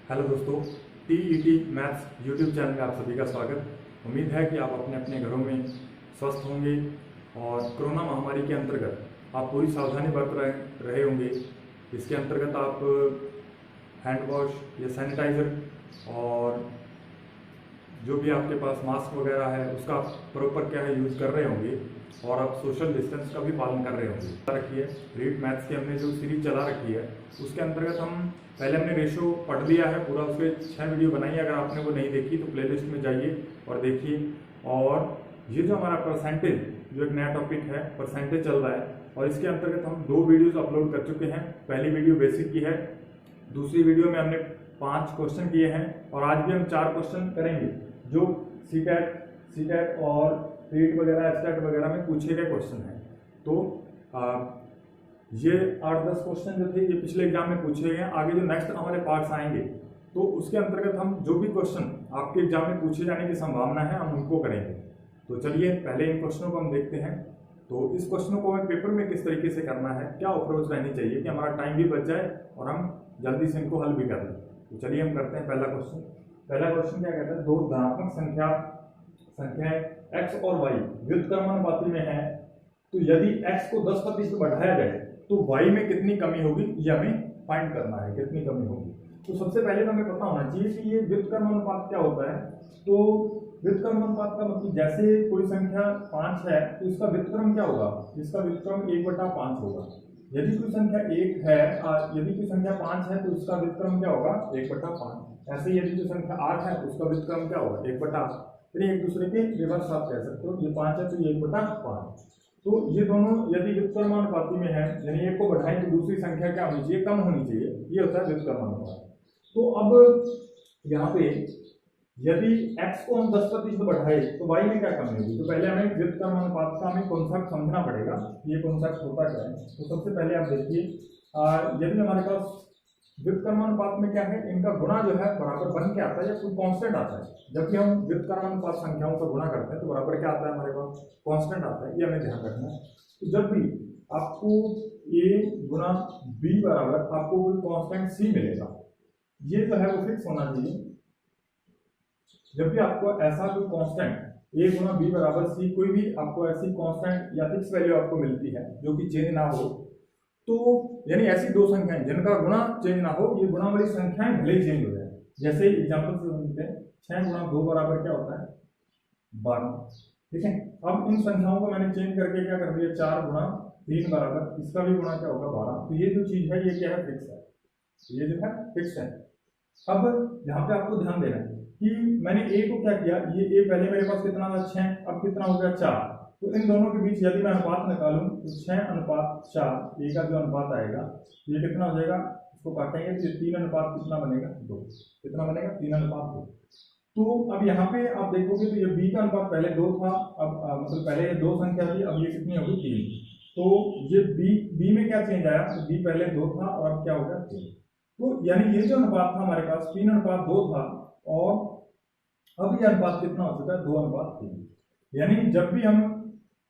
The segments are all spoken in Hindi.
हेलो दोस्तों, टीईटी मैथ्स यूट्यूब चैनल में आप सभी का स्वागत। उम्मीद है कि आप अपने अपने घरों में स्वस्थ होंगे और कोरोना महामारी के अंतर्गत आप पूरी सावधानी बरत रहे होंगे। इसके अंतर्गत आप हैंड वॉश या सैनिटाइज़र और जो भी आपके पास मास्क वगैरह है उसका प्रॉपर क्या है यूज़ कर रहे होंगे और आप सोशल डिस्टेंस का भी पालन कर रहे होंगे। रखी है रीड मैथ्स की हमने जो सीरीज चला रखी है उसके अंतर्गत हमने रेशो पढ़ लिया है पूरा। उसके 6 वीडियो बनाई है, अगर आपने वो नहीं देखी तो प्लेलिस्ट में जाइए और देखिए। और ये जो हमारा परसेंटेज, जो एक नया टॉपिक है परसेंटेज चल रहा है, और इसके अंतर्गत हम 2 वीडियोस अपलोड कर चुके हैं। पहली वीडियो बेसिक की है, दूसरी वीडियो में हमने 5 क्वेश्चन किए हैं और आज भी हम 4 क्वेश्चन करेंगे जो सीटेट और रीट वगैरह स्टेट वगैरह में पूछे गए क्वेश्चन हैं। तो ये 8-10 क्वेश्चन जो थे ये पिछले एग्जाम में पूछे गए हैं। आगे जो नेक्स्ट हमारे पार्ट्स आएंगे तो उसके अंतर्गत हम जो भी क्वेश्चन आपके एग्जाम में पूछे जाने की संभावना है हम उनको करेंगे। तो चलिए पहले इन क्वेश्चनों को हम देखते हैं। तो इस क्वेश्चनों को हमें पेपर में किस तरीके से करना है, क्या अप्रोच रहनी चाहिए कि हमारा टाइम भी बच जाए और हम जल्दी से इनको हल भी कर लें। तो चलिए हम करते हैं पहला क्वेश्चन। पहला क्वेश्चन क्या कहता है, दो धनात्मक संख्याएं x और y व्युत्क्रमानुपाती में है, तो यदि x को 10% बढ़ाया जाए तो y में कितनी कमी होगी, ये हमें फाइंड करना है कितनी कमी होगी। तो सबसे पहले तो हमें पता होना चाहिए कि ये व्युत्क्रमानुपात क्या होता है। तो व्युत्क्रमानुपात का मतलब जैसे कोई संख्या 5 है तो इसका व्युत्क्रम क्या होगा, इसका व्युत्क्रम 1/5 होगा। यदि कोई संख्या 1 है, यदि कोई संख्या 5 है तो उसका व्युत्क्रम क्या होगा 1/5। ऐसे यदि कोई संख्या 8 है तो उसका व्युत्क्रम क्या होगा 1/8। फिर एक दूसरे के रिवर्स आप कह सकते हो, ये 5 है तो ये 1/5। तो ये दोनों यदि व्युत्क्रमानुपाती में है, यानी एक को बढ़ाएं तो दूसरी संख्या क्या होनी चाहिए, कम होनी चाहिए, ये होता है व्युत्क्रमानुपात। तो अब यहाँ पे यदि x को हम 10% बढ़ाए तो y में क्या कमी होगी। तो पहले हमें व्युत्क्रमानुपात का हमें कॉन्सेप्ट समझना पड़ेगा, ये कॉन्सेप्ट होता क्या है। तो सबसे पहले आप देखिए, यदि हमारे पास व्युत्क्रमानुपात में क्या है, इनका गुणा जो है बराबर बन के आता है या कोई कांस्टेंट आता है। जब भी हम व्युत्क्रमानुपात संख्याओं का गुणा करते हैं तो बराबर क्या आता है, हमारे पास कांस्टेंट आता है, ये हमें ध्यान रखना है। तो जब भी आपको a गुणा b बराबर आपको कोई कांस्टेंट c मिलेगा, ये जो है वो फिक्स होना चाहिए। जब भी आपको ऐसा कोई कांस्टेंट a गुणा b बराबर c, कोई भी आपको ऐसी कांस्टेंट या फिक्स वैल्यू आपको मिलती है जो कि चेंज ना हो, तो यानी ऐसी दो संख्याएं जिनका गुणा चेंज ना हो, ये गुणा वाली संख्याएं भले ही चेंज हो जाए। जैसे एग्जांपल से समझते हैं, 6 गुणा 2 बराबर क्या होता है 12। ठीक है, अब इन संख्याओं को मैंने चेंज करके क्या कर दिया, 4 गुणा 3 बराबर, इसका भी गुणा क्या होगा 12। तो ये जो चीज है ये क्या है, फिक्स है, ये जो है फिक्स है। अब यहाँ पे आपको ध्यान देना है कि मैंने a को क्या किया, ये a पहले मेरे पास कितना था 6, अब कितना हो गया 4। तो इन दोनों के बीच यदि मैं अनुपात निकालूं तो 6:4, ए का जो अनुपात आएगा ये कितना हो जाएगा, इसको काटेंगे तो ये 3 अनुपात कितना बनेगा 2, कितना बनेगा 3:2। तो अब यहाँ पे आप देखोगे तो ये b का अनुपात पहले 2 था, अब मतलब पहले ये 2 संख्या थी, अब ये कितनी होगी 3। तो ये b में क्या चेंज आया, तो b पहले 2 था और अब क्या हो गया 3। तो यानी ये जो अनुपात था हमारे पास 3:2 था और अब ये अनुपात कितना हो चुका है 2:3। यानी जब भी हम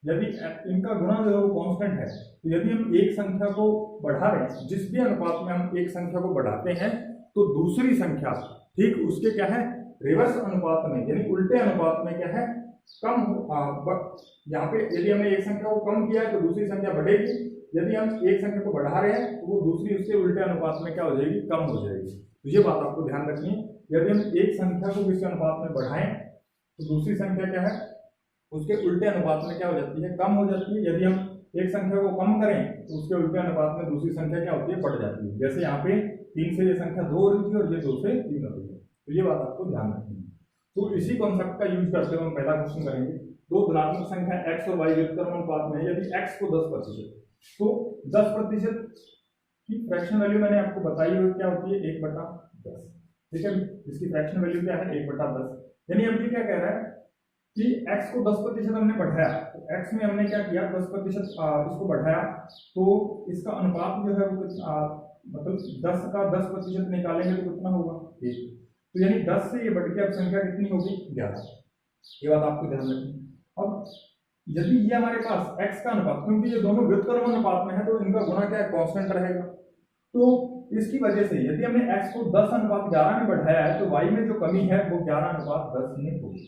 यदि इनका गुणा जो है वो कांस्टेंट है, तो यदि हम एक संख्या को बढ़ा रहे हैं, जिस भी अनुपात में हम एक संख्या को बढ़ाते हैं तो दूसरी संख्या ठीक उसके क्या है रिवर्स अनुपात में, यानी उल्टे अनुपात में क्या है कम। यहाँ पे यदि हमने एक संख्या को कम किया है तो दूसरी संख्या बढ़ेगी, यदि हम एक संख्या को बढ़ा रहे हैं तो वो दूसरी उसके उल्टे अनुपात में क्या हो जाएगी, कम हो जाएगी। तो ये बात आपको ध्यान रखनी है, यदि हम एक संख्या को किसी अनुपात में बढ़ाएं तो दूसरी संख्या क्या है उसके उल्टे अनुपात में क्या हो जाती है, कम हो जाती है। यदि हम एक संख्या को कम करें तो उसके उल्टे अनुपात में दूसरी संख्या क्या होती है, बढ़ जाती है। जैसे यहाँ पे 3 से ये संख्या 2 हो रही थी और ये 2 से 3 हो रही है। तो ये बात आपको ध्यान रखनी है। तो इसी कॉन्सेप्ट का यूज करते हुए हम पहला क्वेश्चन करेंगे। दो धनात्मक संख्या x और y व्युत्क्रमानुपात में, यदि x को 10%, तो 10% की फ्रैक्शन वैल्यू मैंने आपको बताई हुई क्या होती है 1/10। ठीक है, इसकी फ्रैक्शन वैल्यू क्या है 1/10। यानी अब ये क्या कह रहा है कि x को 10% हमने बढ़ाया, तो x में हमने क्या किया 10% इसको बढ़ाया, तो इसका अनुपात जो है वो मतलब 10 का 10% निकालेंगे तो कितना होगा 1। तो यानी 10 से ये बढ़ के अब संख्या कितनी होगी 11। ये बात आपको ध्यान रखनी। अब यदि ये हमारे पास x का अनुपात, क्योंकि ये दोनों व्युत्क्रमानुपात में है तो इनका गुणा क्या है कांस्टेंट रहेगा, तो इसकी वजह से यदि हमने x को 10:11 में बढ़ाया है तो y में जो कमी है वो 11:10 में होगी,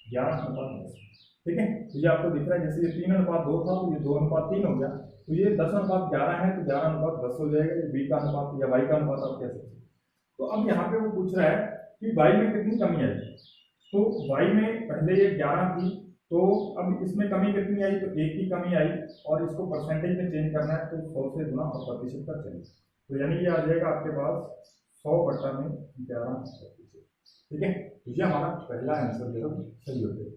11:10। ठीक है, तो ये आपको दिख रहा है, जैसे ये 3:2 था तो ये 2:3 हो गया, तो ये 10:11 है तो 11:10 हो जाएगा, ये b का अनुपात या y का अनुपात आप कह सकते हैं। तो अब यहाँ पे वो पूछ रहा है कि y में कितनी कमी आई, तो y में पहले ये 11 थी, तो अब इसमें कमी कितनी आई, तो 1 की कमी आई, और इसको परसेंटेज में चेंज करना है तो 100 से गुना और प्रतिशत का चेंज, तो यानी ये आ जाएगा आपके पास 100/11%। ठीक है, तो ये हमारा पहला आंसर जो है सही हो जाएगा।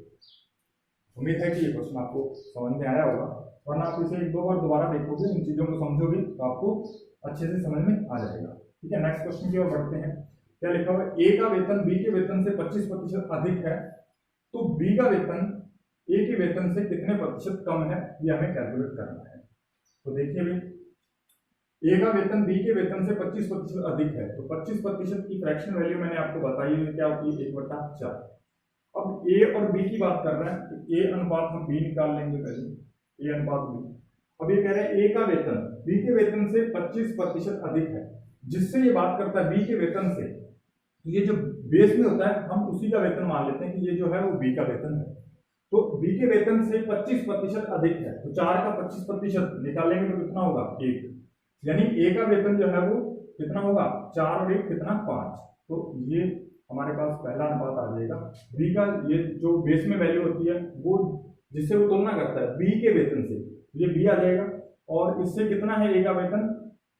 उम्मीद है कि ये क्वेश्चन आपको समझ में आया होगा, वरना आप इसे एक दो बार दोबारा देखोगे, इन चीज़ों को समझोगे तो आपको अच्छे से समझ में आ जाएगा। ठीक है, नेक्स्ट क्वेश्चन की ओर बढ़ते हैं। क्या लिखा हुआ है, ए का वेतन बी के वेतन से 25% अधिक है, तो बी का वेतन ए के वेतन से कितने प्रतिशत कम है, ये हमें कैलकुलेट करना है। तो देखिए भाई, ए का वेतन बी के वेतन से 25% अधिक है, तो 25% की फ्रैक्शन वैल्यू मैंने आपको बताई है क्या होती है, 1/4। अब ए और बी की बात कर रहे हैं, तो ए अनुपात हम बी निकाल लेंगे पहले, ए अनुपात बी। अब ये कह रहे हैं ए का वेतन बी के वेतन से 25% अधिक है, जिससे ये बात करता है बी के वेतन से, तो ये जो बेस में होता है हम उसी का वेतन मान लेते हैं कि ये जो है वो बी का वेतन है। तो बी के वेतन से 25% अधिक है, तो 4 का 25% निकालेंगे तो कितना होगा, 1, यानी ए का वेतन जो है वो कितना होगा, 4 और 1 कितना, 5। तो ये हमारे पास पहला अनुपात आ जाएगा। बी का ये जो बेस में वैल्यू होती है वो जिससे वो तुलना करता है बी के वेतन से, ये बी आ जाएगा, और इससे कितना है, ए का वेतन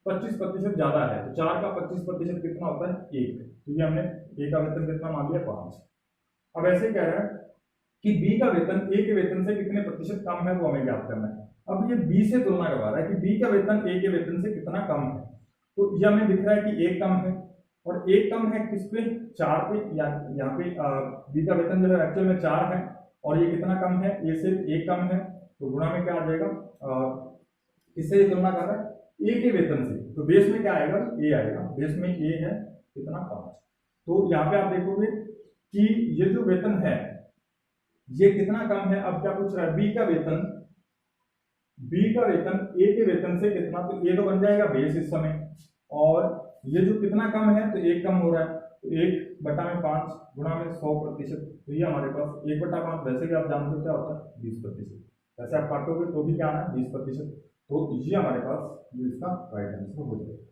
25% ज्यादा है, तो 4 का 25% कितना होता है, 1, तो ये हमने ए का वेतन कितना मान लिया, 5। अब ऐसे कह रहा है कि बी का वेतन ए के वेतन से कितने प्रतिशत कम है, वो हमें ज्ञात करना है। अब ये बी से तुलना करवा रहा है कि बी का वेतन ए के वेतन से कितना कम है, तो ये हमें दिख रहा है कि 1 कम है, और 1 कम है किस पे, 4 पे, या यहाँ पे बी का वेतन जो है एक्चुअल में 4 है, और ये कितना कम है, ए से 1 कम है, तो गुणा में क्या आ जाएगा, किससे ये तुलना कर रहा है, ए के वेतन से, तो बेस में क्या आएगा, ए आएगा, बेस में ए है कितना, 5। तो यहाँ पे आप देखोगे कि ये जो वेतन है ये कितना कम है। अब क्या पूछ रहा है, बी का वेतन ए के वेतन से कितना, तो ए तो बन जाएगा बेस इस समय, और ये जो कितना कम है, तो 1 कम हो रहा है, तो 1/5 गुणा में 100%, तो ये हमारे पास 1/5, वैसे भी आप जानते हो क्या होता है, 20%, वैसे आप काटोगे तो भी क्या आना है, 20%, तो ये हमारे पास ये इसका राइट आंसर हो जाएगा।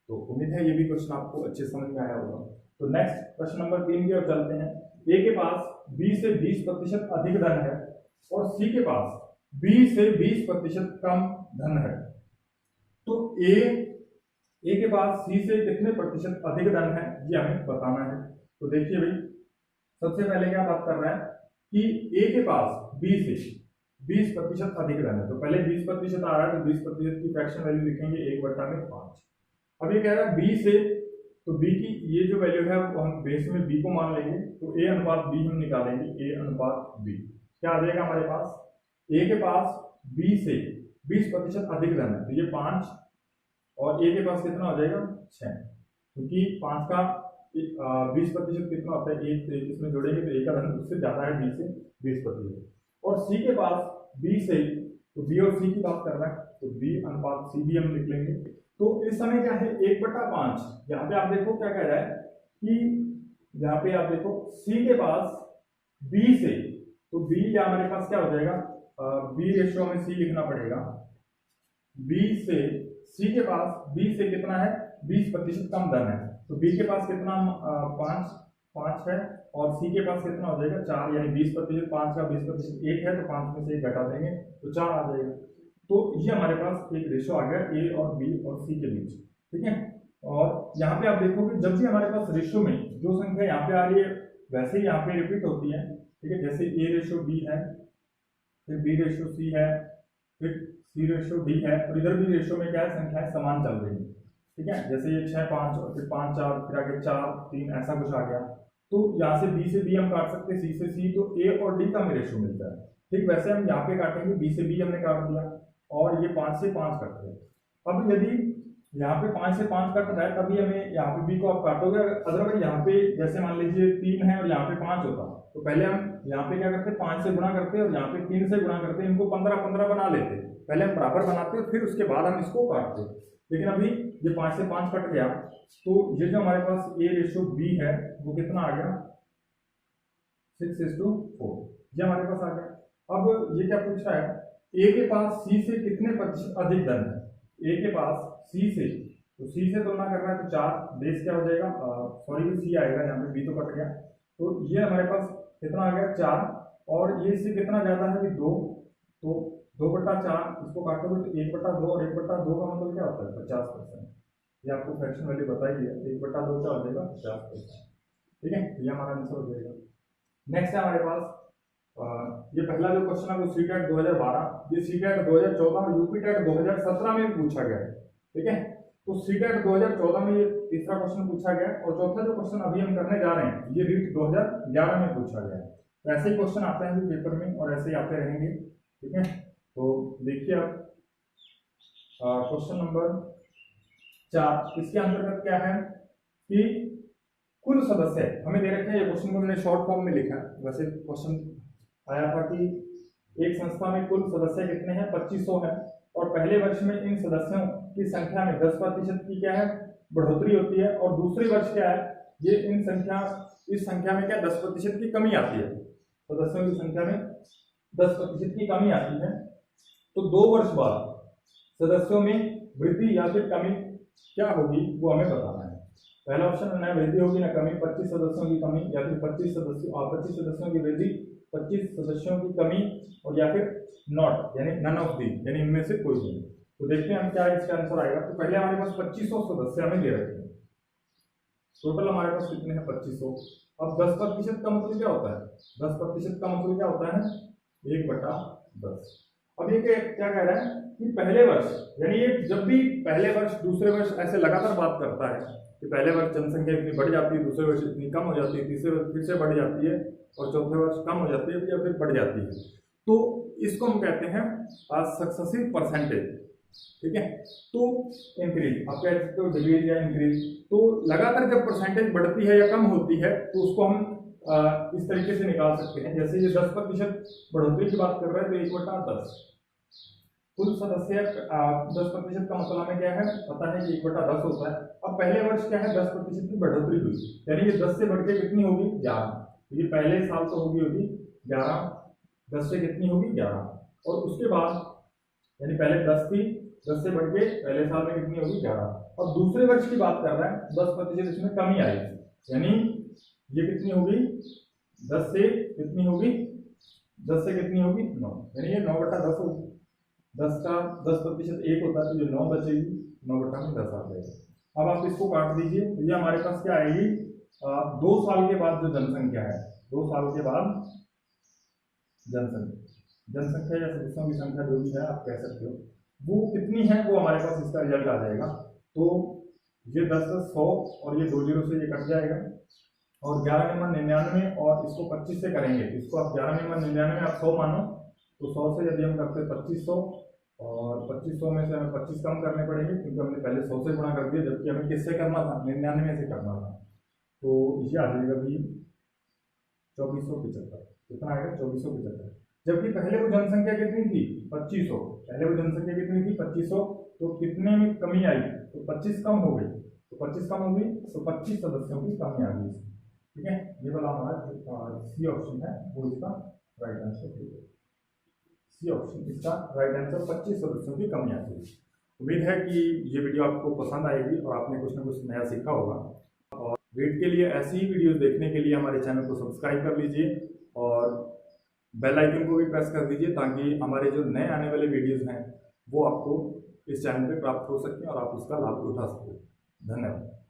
तो उम्मीद है ये भी क्वेश्चन आपको अच्छे समझ में आया होगा। तो नेक्स्ट क्वेश्चन नंबर 3 की ओर चलते हैं। ए के पास बी से 20% अधिक धन है, और सी के पास बी से 20% कम धन है, तो ए के पास सी से कितने प्रतिशत अधिक धन है, ये हमें बताना है। तो देखिए भाई, सबसे पहले क्या बात कर रहा है कि ए के पास बी से 20% अधिक धन है, तो पहले 20% आ रहा है, तो 20% की फ्रैक्शन वैल्यू लिखेंगे 1/5। अब ये कह रहा है बी से, तो बी की ये जो वैल्यू है वो हम बेस में बी को मान लेंगे, तो ए अनुपात बी हम निकालेंगे, ए अनुपात बी क्या आ जाएगा हमारे पास, ए के पास बी से 20% अधिक धन है, तो ये 5, और ए के पास कितना हो जाएगा, 6, क्योंकि 5 का 20% कितना होता है, 1 इसमें जोड़ेंगे तो ए का धन उससे ज्यादा है, बी से 20%। और सी के पास बी से, तो बी और सी की बात कर रहा है, तो बी अनुपात सी भी हम लिख लेंगे। तो इस समय क्या है, 1/5, यहाँ पे आप देखो क्या कह रहा है कि यहाँ पे आप देखो सी के पास बी से, तो बी या हमारे पास क्या हो जाएगा, बी रेशियो में सी लिखना पड़ेगा, बी से सी के पास बी से कितना है, 20% कम धन है, तो बी के पास कितना, 5 है, और सी के पास कितना हो जाएगा, 4, यानी 20%, 5 का 20% 1 है, तो 5 में से 1 घटा देंगे तो 4 आ जाएगा। तो ये हमारे पास एक रेशियो आ गया ए और बी और सी के बीच। ठीक है, और यहाँ पे आप देखोगे जब भी हमारे पास रेशियो में जो संख्या यहाँ पे आ रही है वैसे ही यहाँ पे रिपीट होती है। ठीक है, जैसे ए रेशियो बी है, फिर बी रेशियो सी है, फिर सी रेशियो डी है, और इधर भी रेशियो में क्या है, संख्याएं समान चल रही है। ठीक है, जैसे ये 6 5 और फिर 5 4, फिर आगे 4 3, ऐसा कुछ आ गया। तो यहाँ से बी से बी हम काट सकते हैं, सी से सी, तो ए और डी का हमें रेशियो मिलता है। ठीक, वैसे हम यहाँ पे काटेंगे, बी से बी हमने काट दिया, और ये 5 से 5 कट गए। अब यदि यहाँ पे 5 से 5 कट रहा है, तभी हमें यहाँ पे बी को आप काटोगे, अदरवाइज यहाँ पे जैसे मान लीजिए 3 है और यहाँ पे 5 होता, तो पहले हम यहाँ पे क्या करते हैं, 5 से गुणा करते हैं, और यहाँ पे 3 से गुणा करते हैं, इनको 15 15 बना लेते, पहले हम बराबर बनाते हैं, फिर उसके बाद हम इसको काटते। लेकिन अभी ये 5 से 5 कट गया, तो ये जो हमारे पास A/B है वो कितना आ गया 6:4, ये हमारे पास आ गया। अब ये क्या पूछ रहा है, ए के पास सी से कितने प्रतिशत अधिक धन है, ए के पास सी से, तो सी से तुलना करना है तो 4, बेस क्या हो जाएगा, सॉरी भी सी आएगा, यहाँ पे बी तो कट गया, तो ये हमारे पास कितना आ गया 4, और ये इससे कितना ज्यादा है 2, तो 2/4 इसको काटोगे तो 1/2, और 1/2 का मतलब क्या होता है 50%, ये आपको फ्रैक्शन वैल्यू बताई है, 1/2 क्या हो जाएगा 50%, ठीक है, ये हमारा आंसर हो जाएगा। नेक्स्ट है हमारे पास ये पहला जो क्वेश्चन है वो सीटेट 2012, ये सीटेट 2014 और यूपीटेट 2017 में पूछा गया है, ठीक है, तो सीटेट 2014 में ये तीसरा क्वेश्चन पूछा गया, और चौथा जो क्वेश्चन अभी हम करने जा रहे हैं ये रीट 2011 में पूछा गया है। तो ऐसे ही क्वेश्चन आते हैं पेपर में और ऐसे ही आते रहेंगे, ठीक है। तो देखिए आप क्वेश्चन नंबर 4, इसके अंतर्गत क्या है कि कुल सदस्य हमें दे रखे हैं, ये क्वेश्चन को मैंने शॉर्ट फॉर्म में लिखा है, वैसे क्वेश्चन आया था कि एक संस्था में कुल सदस्य कितने हैं 2500 है, और पहले वर्ष में इन सदस्यों की संख्या में 10% की क्या है बढ़ोतरी होती है, और दूसरे वर्ष क्या है ये इस संख्या में क्या 10% की कमी आती है, सदस्यों की संख्या में 10% की कमी आती है, तो 2 वर्ष बाद सदस्यों में वृद्धि या फिर कमी क्या होगी वो हमें बताना है। पहला ऑप्शन न वृद्धि होगी न कमी, 25 सदस्यों की कमी, या फिर 25 सदस्यों की वृद्धि, 25 सदस्यों की कमी, और या फिर नॉट यानी नन ऑफ दी यानी इनमें से कोई नहीं। तो देखते हैं हम क्या इसका आंसर आएगा। तो पहले हमारे पास 2500 सदस्य हमें दे रखे हैं, टोटल हमारे पास कितने हैं 2500। अब 10% का मतलब क्या होता है, 10% का मतलब क्या होता है 1/10। अब ये क्या कह रहा है कि पहले वर्ष यानी ये जब भी पहले वर्ष दूसरे वर्ष ऐसे लगातार बात करता है कि पहले वर्ष जनसंख्या इतनी बढ़ जाती है, दूसरे वर्ष इतनी कम हो जाती है, तीसरे वर्ष फिर से बढ़ जाती है, और चौथे वर्ष कम हो जाती है या फिर बढ़ जाती है, तो इसको हम कहते हैं सक्सेसिव परसेंटेज, ठीक है। तो इंक्रीज आप कह सकते हो डिक्रीज या इंक्रीज, तो लगातार जब परसेंटेज बढ़ती है या कम होती है तो उसको हम इस तरीके से निकाल सकते हैं। जैसे ये 10% बढ़ोतरी की बात कर रहे हैं तो 1/10 कुल सदस्य 10% का मतलब हमें क्या है पता है कि 1/10 होता है। अब पहले वर्ष क्या है 10% की बढ़ोतरी हुई, यानी ये 10 से बढ़ के कितनी होगी 11, ये पहले साल तो होगी 11, 10 से कितनी होगी 11, और उसके बाद यानी पहले 10 थी, 10 से बढ़ के पहले साल में कितनी होगी 11। अब दूसरे वर्ष की बात कर रहे हैं 10% इसमें कमी आई, यानी ये कितनी होगी 10 से कितनी होगी 10 से कितनी होगी 9, यानी ये 9/10 होगी। 10 का 10% 1 होता है तो जो 9 बचेगी 9/10 आ जाएगा। अब आप इसको काट दीजिए तो ये हमारे पास क्या आएगी 2 साल के बाद जो जनसंख्या है, 2 साल के बाद जनसंख्या या सदस्यों की संख्या जो भी है आप कह सकते हो वो कितनी है, वो हमारे पास इसका रिजल्ट आ जाएगा। तो ये 10 से 100 और ये 2 0 से ये कट जाएगा, और 11 - 99 और इसको 25 से करेंगे, इसको आप 11 - 99 आप 100 मानो, तो 100 से यदि हम करते 2500 और 2500 में से हमें 25 कम करने पड़ेंगे क्योंकि हमने पहले 100 से गुणा कर दिया, जबकि हमें किससे करना था 99 से करना था। तो ये आ जाएगा भी 2475, कितना आएगा 2475, जबकि पहले वो जनसंख्या कितनी थी 2500, पहले वो जनसंख्या कितनी थी 2500, तो कितने में कमी आई तो 25 कम हो गई, तो 25 कम हो गई तो 25 सदस्यों की कमी आ गई, ठीक है। ये वाला हमारा सी ऑप्शन है वो इसका राइट आंसर है, सी ऑप्शन इसका राइट आंसर 25 सदस्यों की कमी आती है। उम्मीद है कि ये वीडियो आपको पसंद आएगी और आपने कुछ ना कुछ नया सीखा होगा, और रीड के लिए ऐसी ही वीडियोस देखने के लिए हमारे चैनल को सब्सक्राइब कर लीजिए और बेल आइकन को भी प्रेस कर दीजिए ताकि हमारे जो नए आने वाले वीडियोस हैं वो आपको इस चैनल पे प्राप्त हो सकें और आप उसका लाभ उठा सकें। धन्यवाद।